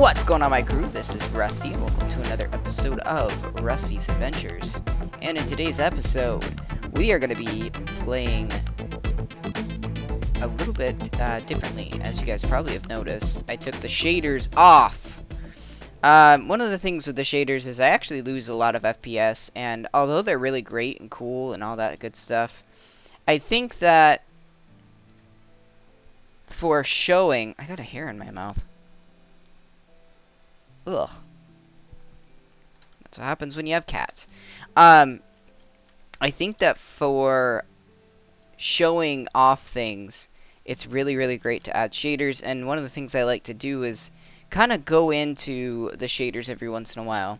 What's going on, my crew? This is Rusty, and welcome to another episode of Rusty's Adventures. And in today's episode, we are going to be playing a little bit differently. As you guys probably have noticed, I took the shaders off. One of the things with the shaders is I actually lose a lot of FPS, and although they're really great and cool and all that good stuff, I think that for showing... I got a hair in my mouth. Ugh. That's what happens when you have cats. I think that for showing off things, it's really, really great to add shaders. And one of the things I like to do is kind of go into the shaders every once in a while.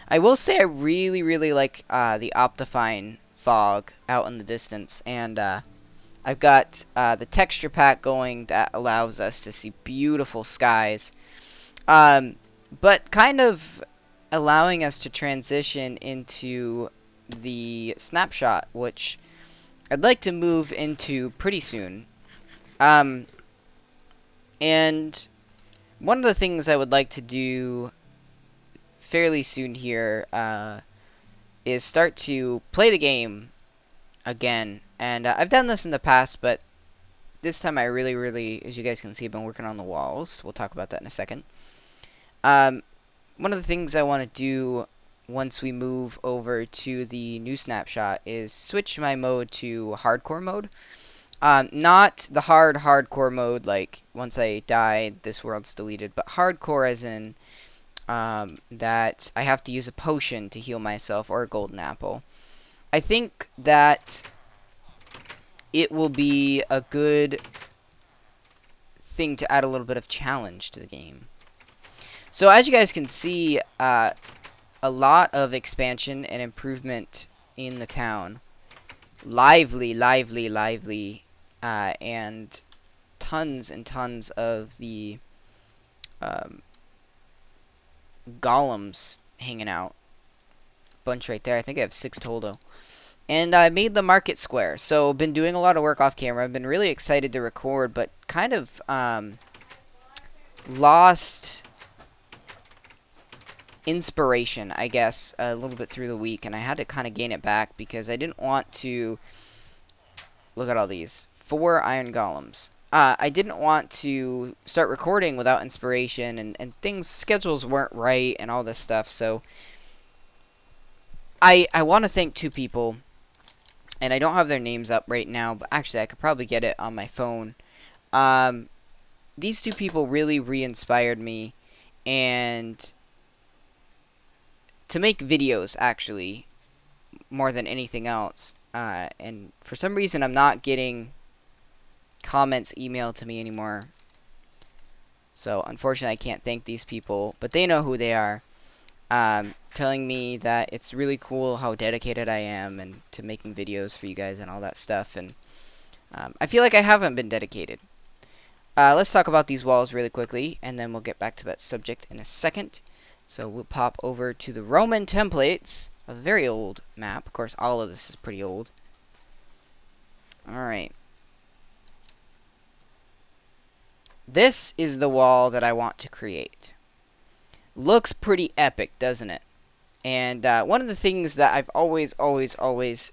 I will say I really, really like the Optifine fog out in the distance. And I've got the texture pack going that allows us to see beautiful skies. But kind of allowing us to transition into the snapshot, which I'd like to move into pretty soon. And one of the things I would like to do fairly soon here is start to play the game again. And I've done this in the past, but this time I really, as you guys can see, I've been working on the walls. We'll talk about that in a second. One of the things I want to do once we move over to the new snapshot is switch my mode to hardcore mode. Not the hardcore mode, like once I die, this world's deleted, but hardcore as in that I have to use a potion to heal myself or a golden apple. I think that it will be a good thing to add a little bit of challenge to the game. So as you guys can see, a lot of expansion and improvement in the town. Lively, and tons and tons of the golems hanging out. Bunch right there. I think I have 6 total. And I made the market square. So been doing a lot of work off camera. I've been really excited to record, but kind of lost inspiration, I guess, a little bit through the week, and I had to kind of gain it back because I didn't want to... Look at all these. 4 iron golems. I didn't want to start recording without inspiration, and things, schedules weren't right, and all this stuff, so... I want to thank 2 people, and I don't have their names up right now, but actually I could probably get it on my phone. These 2 people really re-inspired me, and... to make videos, actually, more than anything else. And for some reason, I'm not getting comments emailed to me anymore. So, unfortunately, I can't thank these people. But they know who they are. Telling me that it's really cool how dedicated I am and to making videos for you guys and all that stuff. And I feel like I haven't been dedicated. Let's talk about these walls really quickly, and then we'll get back to that subject in a second. So we'll pop over to the Roman templates, a very old map. Of course, all of this is pretty old. Alright. This is the wall that I want to create. Looks pretty epic, doesn't it? And one of the things that I've always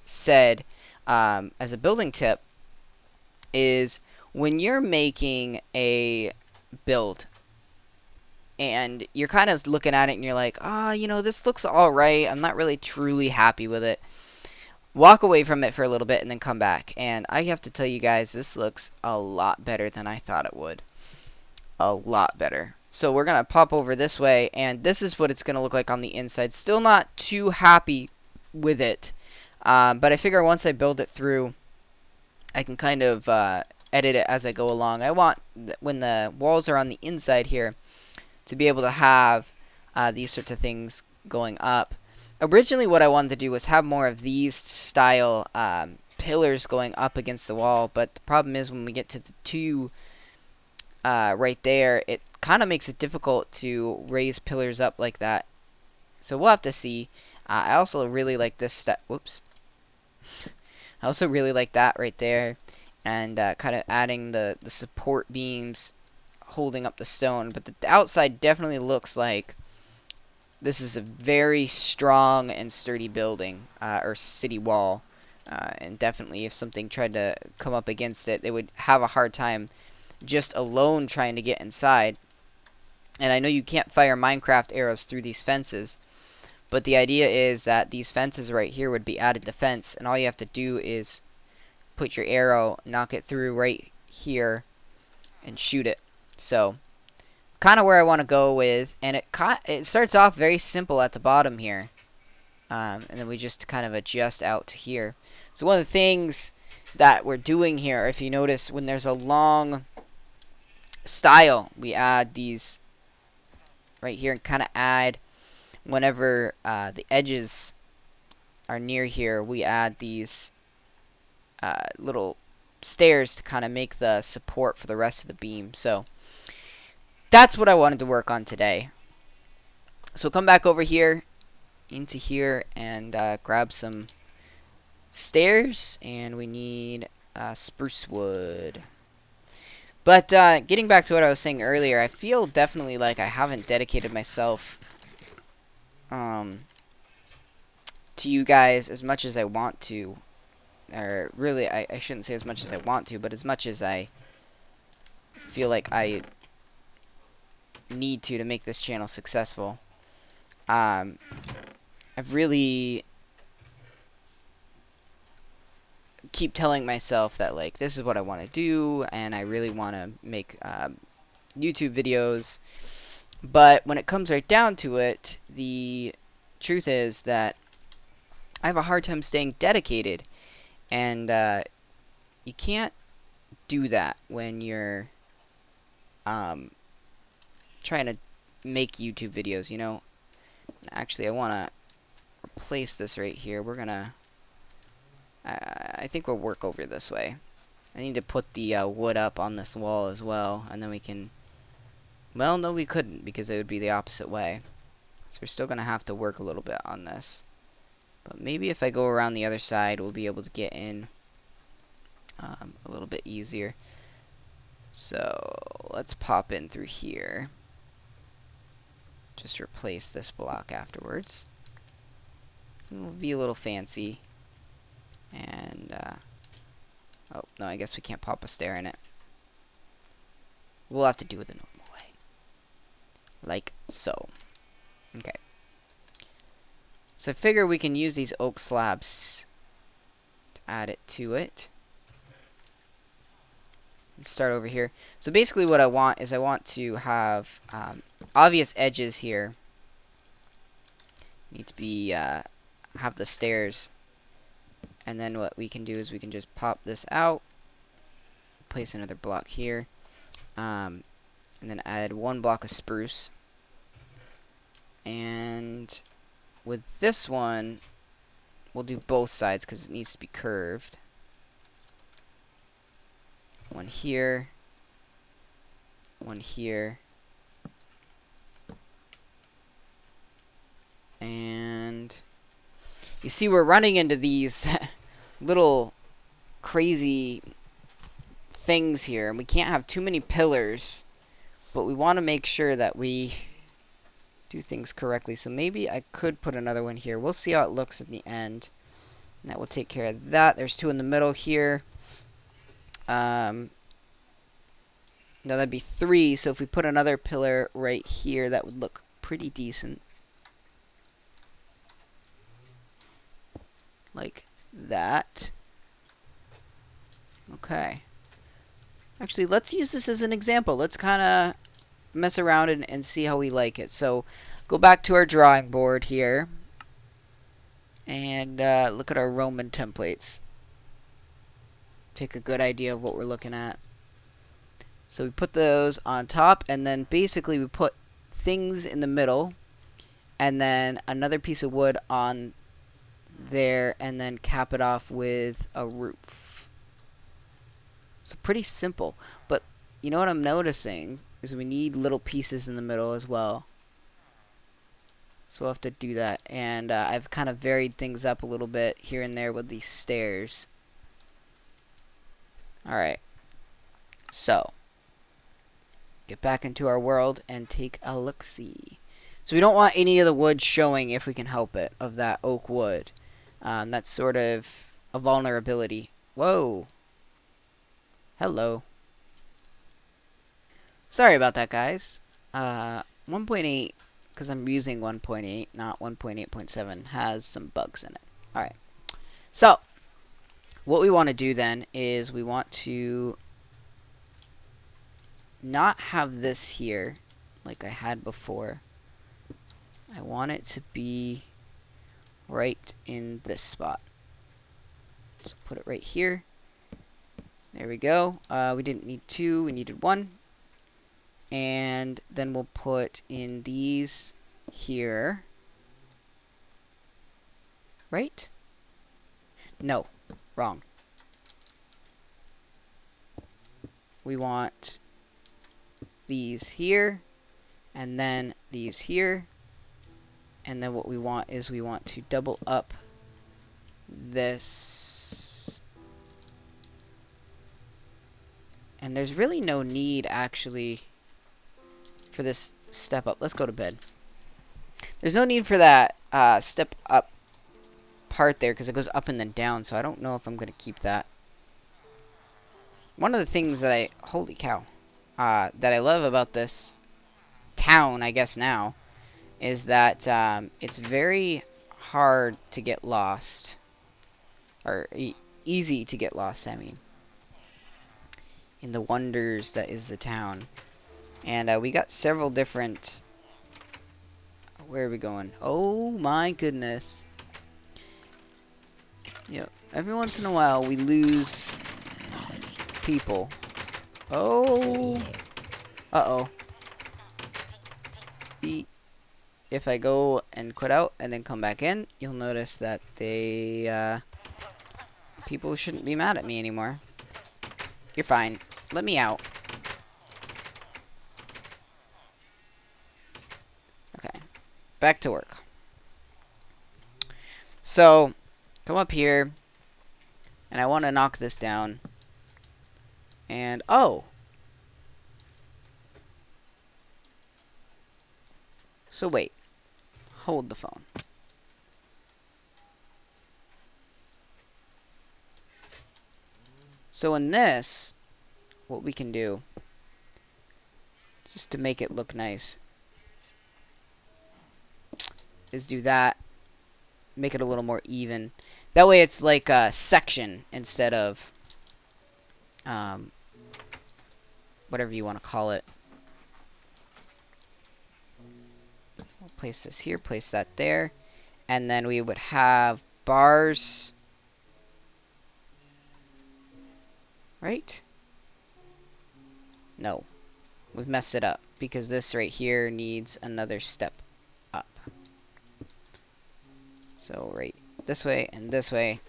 said as a building tip is when you're making a build, and you're kind of looking at it and you're like, you know, this looks alright. I'm not really truly happy with it. Walk away from it for a little bit and then come back. And I have to tell you guys, this looks a lot better than I thought it would. A lot better. So we're going to pop over this way, and this is what it's going to look like on the inside. Still not too happy with it. But I figure once I build it through, I can kind of edit it as I go along. I want, when the walls are on the inside here, to be able to have these sorts of things going up. Originally what I wanted to do was have more of these style pillars going up against the wall, but the problem is when we get to the 2 right there, it kind of makes it difficult to raise pillars up like that. So we'll have to see. I also really like this step. Whoops. I also really like that right there, and kind of adding the support beams holding up the stone, but the outside definitely looks like this is a very strong and sturdy building, or city wall. And definitely if something tried to come up against it, they would have a hard time just alone trying to get inside. And I know you can't fire Minecraft arrows through these fences, but the idea is that these fences right here would be added defense, and all you have to do is put your arrow, knock it through right here, and shoot it. So kind of where I want to go with, and it starts off very simple at the bottom here, and then we just kind of adjust out to here. So one of the things that we're doing here, if you notice, when there's a long style, we add these right here and kind of add whenever the edges are near here, we add these little stairs to kind of make the support for the rest of the beam. So that's what I wanted to work on today. So come back over here into here and grab some stairs, and we need spruce wood. But getting back to what I was saying earlier, I feel definitely like I haven't dedicated myself to you guys as much as I want to. Or really, I shouldn't say as much as I want to, but as much as I feel like I need to make this channel successful. I've really keep telling myself that, like, this is what I want to do, and I really want to make YouTube videos. But when it comes right down to it, the truth is that I have a hard time staying dedicated. And you can't do that when you're trying to make YouTube videos, you know. Actually, I want to replace this right here. We're gonna I think we'll work over this way. I need to put the wood up on this wall as well, and then we can, well, no, we couldn't, because it would be the opposite way. So we're still gonna have to work a little bit on this. But maybe if I go around the other side, we'll be able to get in a little bit easier. So let's pop in through here. Just replace this block afterwards. It'll be a little fancy. And, oh, no, I guess we can't pop a stair in it. We'll have to do it the normal way. Like so. Okay. So I figure we can use these oak slabs to add it to it. Let's start over here. So basically what I want is I want to have obvious edges here. Need to be have the stairs. And then what we can do is we can just pop this out. Place another block here. And then add one block of spruce. And with this one, we'll do both sides because it needs to be curved. One here. One here. And you see we're running into these little crazy things here. And we can't have too many pillars. But we want to make sure that we do things correctly. So maybe I could put another one here. We'll see how it looks at the end. And that will take care of that. There's two in the middle here. No, that'd be three. So if we put another pillar right here, that would look pretty decent. Like that. Okay. Actually, let's use this as an example. Let's kind of mess around and see how we like it. So go back to our drawing board here and look at our Roman templates. Take a good idea of what we're looking at. So we put those on top, and then basically we put things in the middle, and then another piece of wood on there, and then cap it off with a roof. So pretty simple. But you know what I'm noticing is we need little pieces in the middle as well. So we'll have to do that. And I've kind of varied things up a little bit here and there with these stairs. Alright. So get back into our world and take a look-see. So we don't want any of the wood showing if we can help it, of that oak wood. That's sort of a vulnerability. Whoa. Hello. Sorry about that, guys. 1.8, because I'm using 1.8, not 1.8.7, has some bugs in it. Alright. So, what we want to do then is we want to not have this here like I had before. I want it to be right in this spot. So put it right here. There we go. We didn't need 2, we needed 1. And then we'll put in these here. Right? No, wrong. We want these here, and then these here. And then what we want is we want to double up this. And there's really no need, actually, for this step up. Let's go to bed. There's no need for that step up part there, because it goes up and then down, so I don't know if I'm going to keep that. One of the things that holy cow, that I love about this town, I guess now, is that it's very hard to get lost. Or easy to get lost, I mean. In the wonders that is the town. And we got several different... Where are we going? Oh my goodness. Yep. Every once in a while we lose people. Oh. Uh-oh. If I go and quit out and then come back in, you'll notice that they, people shouldn't be mad at me anymore. You're fine. Let me out. Okay. Back to work. So, come up here. And I want to knock this down. And, oh. So wait. Hold the phone. So in this, what we can do, just to make it look nice, is do that. Make it a little more even. That way it's like a section instead of whatever you want to call it. We'll place this here, place that there. And then we would have bars. Right? No. We've messed it up because this right here needs another step up. So right this way and this way.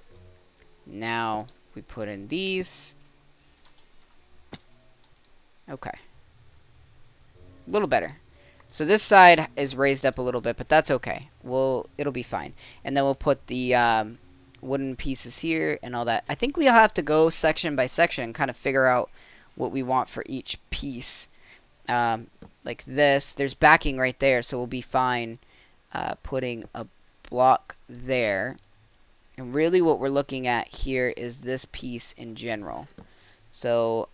Now we put in these. Okay. A little better. So this side is raised up a little bit, but that's okay. It'll be fine. And then we'll put the wooden pieces here and all that. I think we'll have to go section by section and kind of figure out what we want for each piece. Like this, there's backing right there, so we'll be fine putting a block there. And really what we're looking at here is this piece in general. So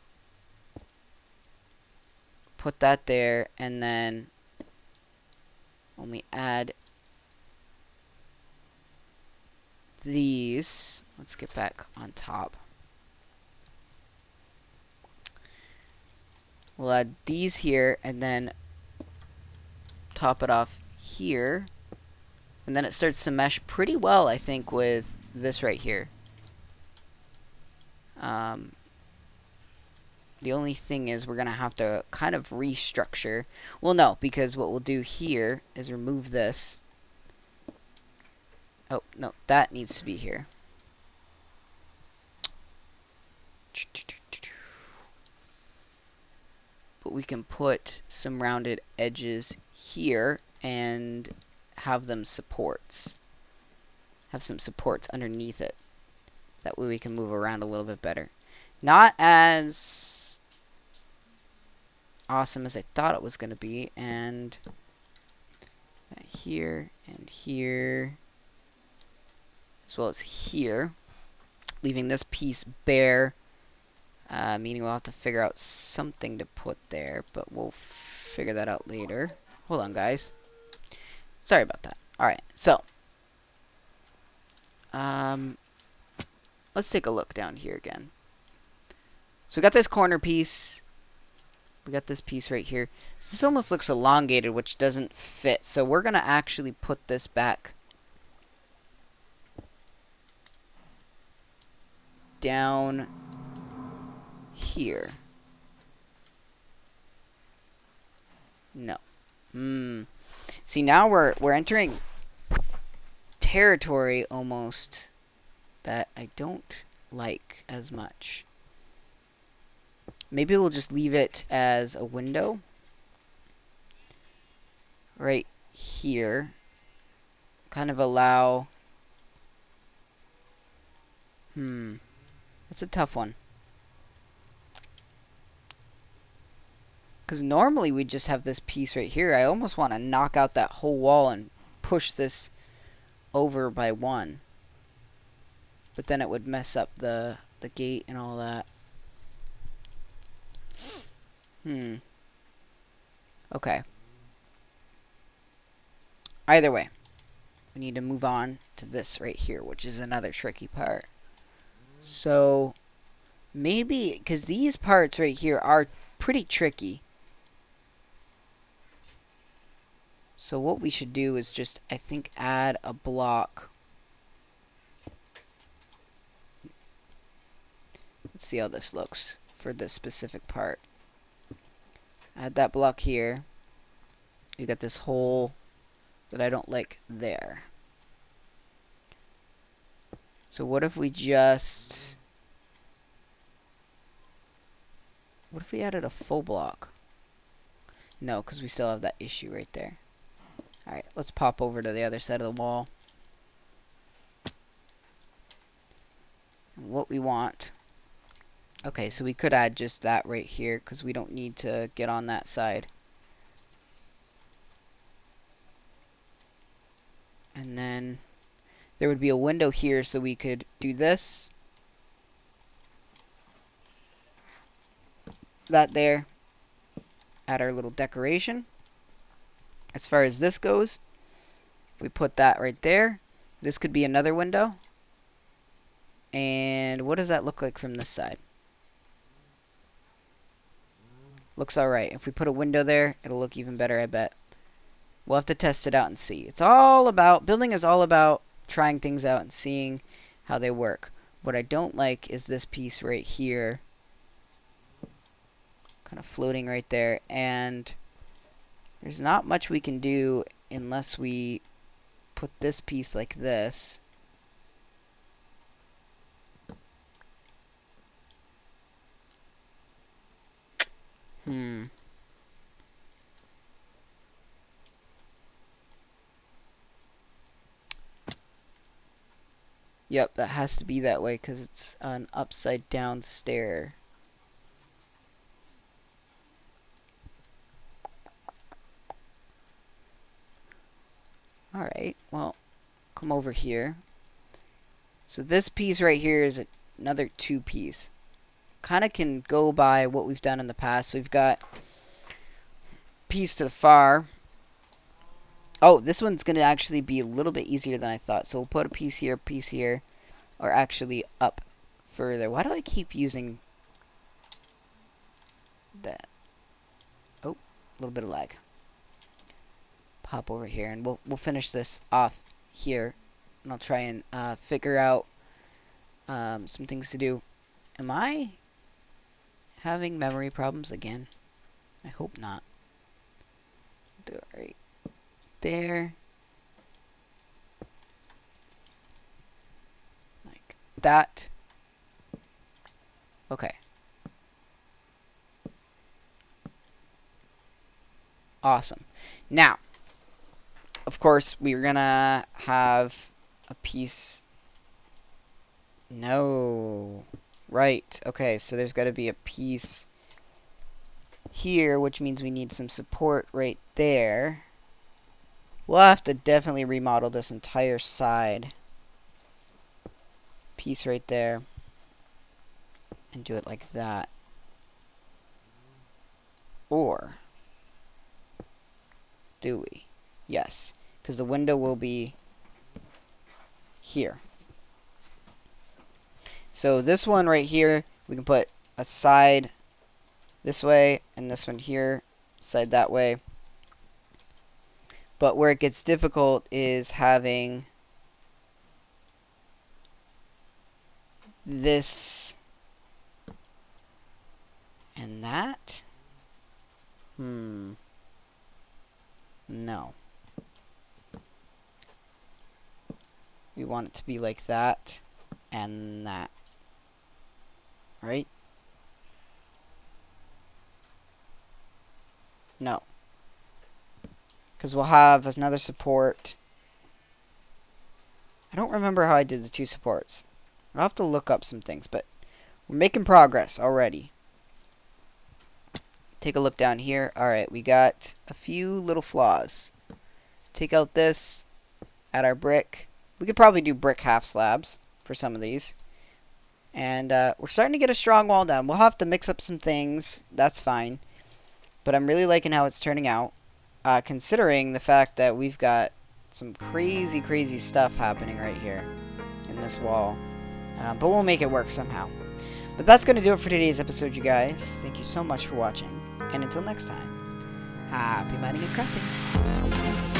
put that there, and then when we add these, let's get back on top. We'll add these here and then top it off here. And then it starts to mesh pretty well, I think, with this right here. The only thing is we're going to have to kind of restructure. Well, no, because what we'll do here is remove this. Oh, no, that needs to be here. But we can put some rounded edges here and have them supports. Have some supports underneath it. That way we can move around a little bit better. Not as awesome as I thought it was going to be. And here and here, as well as here, leaving this piece bare, meaning we'll have to figure out something to put there, but we'll figure that out later. Hold on, guys. Sorry about that. Alright, so let's take a look down here again. So we got this corner piece. We got this piece right here. This almost looks elongated, which doesn't fit. So we're going to actually put this back down here. No. See, now we're entering territory almost that I don't like as much. Maybe we'll just leave it as a window right here. Kind of allow... That's a tough one. Because normally we just have this piece right here. I almost want to knock out that whole wall and push this over by one. But then it would mess up the gate and all that. Okay. Either way, we need to move on to this right here, which is another tricky part. So, maybe, because these parts right here are pretty tricky. So what we should do is just, I think, add a block. Let's see how this looks for this specific part. Add that block here. You got this hole that I don't like there. So what if we just... What if we added a full block? No, because we still have that issue right there. Alright, let's pop over to the other side of the wall. And what we want... Okay, so we could add just that right here, because we don't need to get on that side. And then there would be a window here, so we could do this. That there. Add our little decoration. As far as this goes, if we put that right there, this could be another window. And what does that look like from this side? Looks alright. If we put a window there, it'll look even better, I bet. We'll have to test it out and see. It's all about, building is all about trying things out and seeing how they work. What I don't like is this piece right here. Kind of floating right there. And there's not much we can do unless we put this piece like this. Yep, that has to be that way because it's an upside down stair. Alright, well, come over here. So this piece right here is another two piece. Kind of can go by what we've done in the past. So we've got piece to the far. Oh, this one's going to actually be a little bit easier than I thought. So we'll put a piece here, or actually up further. Why do I keep using that? Oh, a little bit of lag. Pop over here, and we'll finish this off here. And I'll try and figure out some things to do. Am I having memory problems again? I hope not. Do it right there. Like that. Okay. Awesome. Now, of course, we're gonna have a piece. No. Right. Okay, so there's got to be a piece here, which means we need some support right there. We'll have to definitely remodel this entire side piece right there and do it like that. Or do we? Yes, because the window will be here. So this one right here, we can put a side this way and this one here, side that way. But where it gets difficult is having this and that. No. We want it to be like that and that. Right? No. Because we'll have another support. I don't remember how I did the two supports. I'll have to look up some things, but we're making progress already. Take a look down here. Alright, we got a few little flaws. Take out this, add our brick. We could probably do brick half slabs for some of these. And we're starting to get a strong wall down. We'll have to mix up some things. That's fine. But I'm really liking how it's turning out. Considering the fact that we've got some crazy stuff happening right here in this wall. But we'll make it work somehow. But that's going to do it for today's episode, you guys. Thank you so much for watching. And until next time, happy mining and crafting.